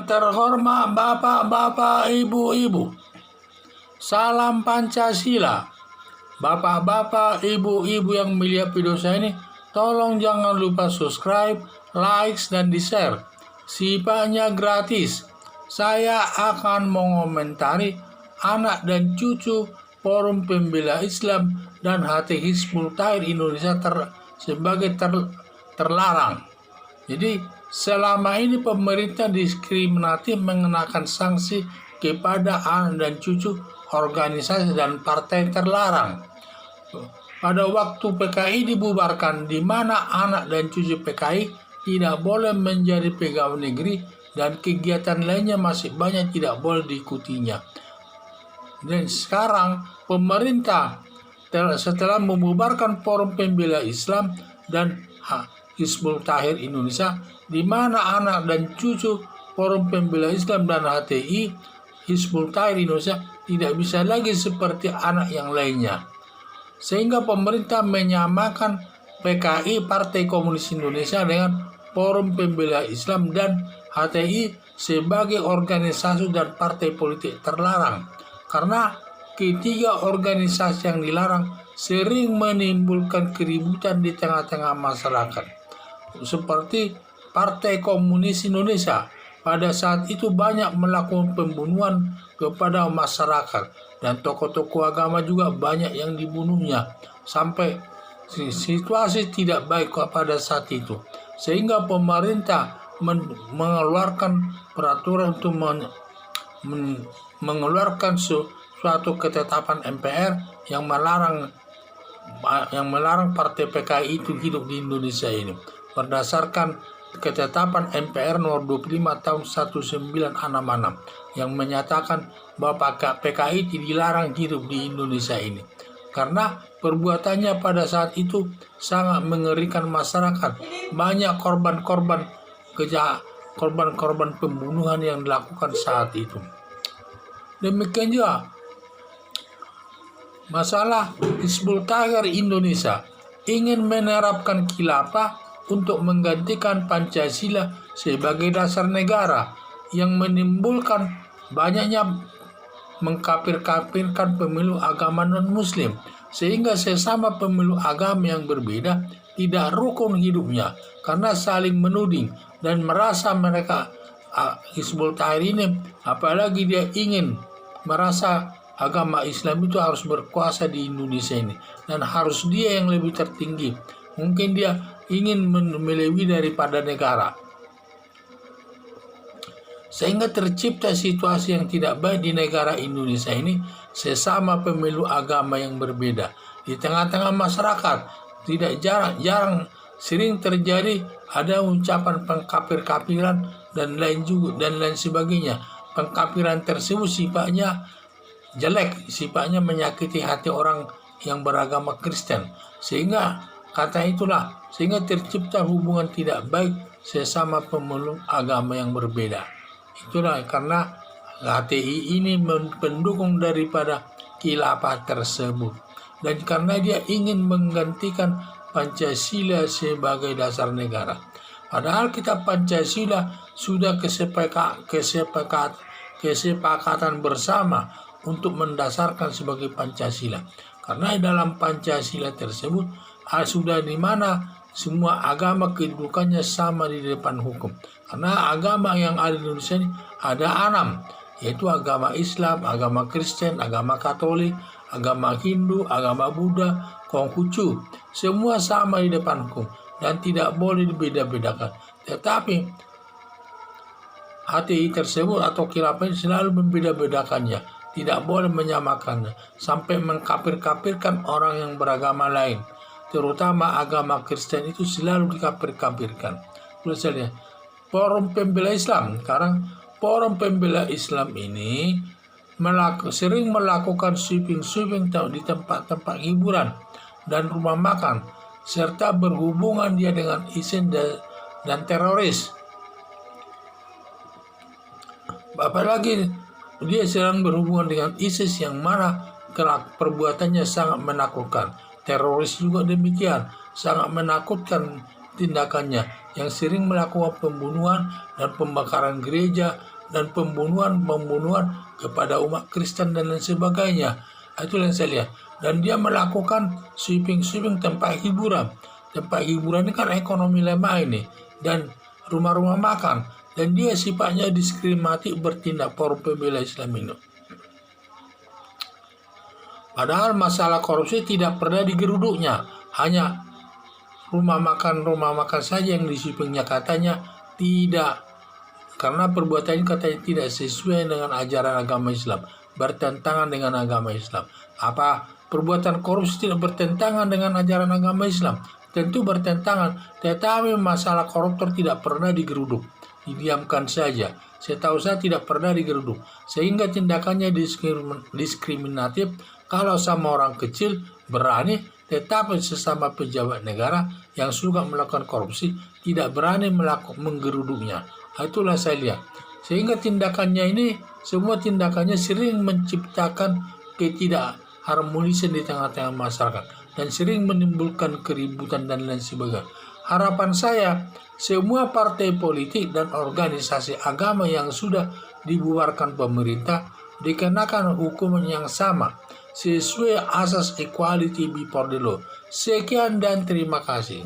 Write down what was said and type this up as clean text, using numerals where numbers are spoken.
Yang terhormat bapak-bapak, ibu-ibu, salam Pancasila. Bapak-bapak, ibu-ibu yang melihat video saya ini, tolong jangan lupa subscribe, likes, dan di-share. Sifatnya gratis. Saya akan mengomentari anak dan cucu Forum Pembela Islam dan HT Hizbut Tahrir Indonesia terlarang. Jadi selama ini pemerintah diskriminatif mengenakan sanksi kepada anak dan cucu organisasi dan partai terlarang. Pada waktu PKI dibubarkan, di mana anak dan cucu PKI tidak boleh menjadi pegawai negeri dan kegiatan lainnya masih banyak tidak boleh diikutinya. Dan sekarang pemerintah setelah membubarkan Forum Pembela Islam dan Hizbut Tahrir Indonesia, di mana anak dan cucu Forum Pembela Islam dan HTI Hizbut Tahrir Indonesia tidak bisa lagi seperti anak yang lainnya. Sehingga pemerintah menyamakan PKI Partai Komunis Indonesia dengan Forum Pembela Islam dan HTI sebagai organisasi dan partai politik terlarang. Karena ketiga organisasi yang dilarang sering menimbulkan keributan di tengah-tengah masyarakat. Seperti Partai Komunis Indonesia pada saat itu banyak melakukan pembunuhan kepada masyarakat, dan tokoh-tokoh agama juga banyak yang dibunuhnya, sampai situasi tidak baik pada saat itu. Sehingga pemerintah mengeluarkan peraturan untuk mengeluarkan suatu ketetapan MPR yang melarang partai PKI itu hidup di Indonesia ini, berdasarkan ketetapan MPR nomor 25 tahun 1966 yang menyatakan bahwa PKI dilarang hidup di Indonesia ini karena perbuatannya pada saat itu sangat mengerikan masyarakat. Banyak korban-korban pembunuhan yang dilakukan saat itu. Demikian juga masalah Hizbut Tahrir Indonesia ingin menerapkan khilafah untuk menggantikan Pancasila sebagai dasar negara, yang menimbulkan banyaknya mengkafir-kafirkan pemilu agama non-muslim, sehingga sesama pemilu agama yang berbeda tidak rukun hidupnya karena saling menuding dan merasa mereka Hizbut Tahrir ini, apalagi dia ingin merasa agama Islam itu harus berkuasa di Indonesia ini dan harus dia yang lebih tertinggi. Mungkin dia ingin melebihi daripada negara, sehingga tercipta situasi yang tidak baik di negara Indonesia ini. Sesama pemilu agama yang berbeda di tengah-tengah masyarakat, tidak jarang sering terjadi ada ucapan pengkafir-kafiran dan lain sebagainya. Pengkafiran tersebut sifatnya jelek, sifatnya menyakiti hati orang yang beragama Kristen, sehingga tercipta hubungan tidak baik sesama pemeluk agama yang berbeda. Itulah karena HTI ini pendukung daripada khilafah tersebut, dan karena dia ingin menggantikan Pancasila sebagai dasar negara. Padahal kita Pancasila sudah kesepakatan bersama untuk mendasarkan sebagai Pancasila. Karena dalam Pancasila tersebut sudah di mana semua agama kedudukannya sama di depan hukum. Karena agama yang ada di Indonesia ini ada 6, yaitu agama Islam, agama Kristen, agama Katolik, agama Hindu, agama Buddha, Konghucu. Semua sama di depan hukum dan tidak boleh dibeda-bedakan. Tetapi HTI tersebut atau khilafah selalu membeda-bedakannya, tidak boleh menyamakannya, sampai mengkafir-kafirkan orang yang beragama lain. Terutama agama Kristen itu selalu dikafir-kafirkan. Misalnya Forum Pembela Islam, sekarang Forum Pembela Islam ini sering melakukan sweeping di tempat-tempat hiburan dan rumah makan, serta berhubungan dia dengan ISIS dan teroris. Apalagi dia sedang berhubungan dengan ISIS yang mana perbuatannya sangat menakutkan. Teroris juga demikian, sangat menakutkan tindakannya, yang sering melakukan pembunuhan dan pembakaran gereja dan pembunuhan kepada umat Kristen dan lain sebagainya. Itu yang saya lihat. Dan dia melakukan sweeping tempat hiburan. Tempat hiburan ini kan ekonomi lemah ini, dan rumah-rumah makan. Dan dia sifatnya diskriminatif, bertindak forum pembela Islam ini. Padahal masalah korupsi tidak pernah digeruduknya, hanya rumah makan saja yang disipingnya, katanya tidak, karena perbuatan ini katanya tidak sesuai dengan ajaran agama Islam, bertentangan dengan agama Islam. Apa perbuatan korupsi tidak bertentangan dengan ajaran agama Islam? Tentu bertentangan, tetapi masalah koruptor tidak pernah digeruduk, didiamkan saja. Setahu saya tidak pernah digeruduk, sehingga tindakannya diskriminatif. Kalau sama orang kecil berani, tetapi sesama pejabat negara yang suka melakukan korupsi tidak berani menggeruduknya. Itulah saya lihat. Sehingga semua tindakannya sering menciptakan ketidakharmonisan di tengah-tengah masyarakat dan sering menimbulkan keributan dan lain sebagainya. Harapan saya, semua partai politik dan organisasi agama yang sudah dibubarkan pemerintah dikenakan hukuman yang sama sesuai asas equality before the law. Sekian dan terima kasih.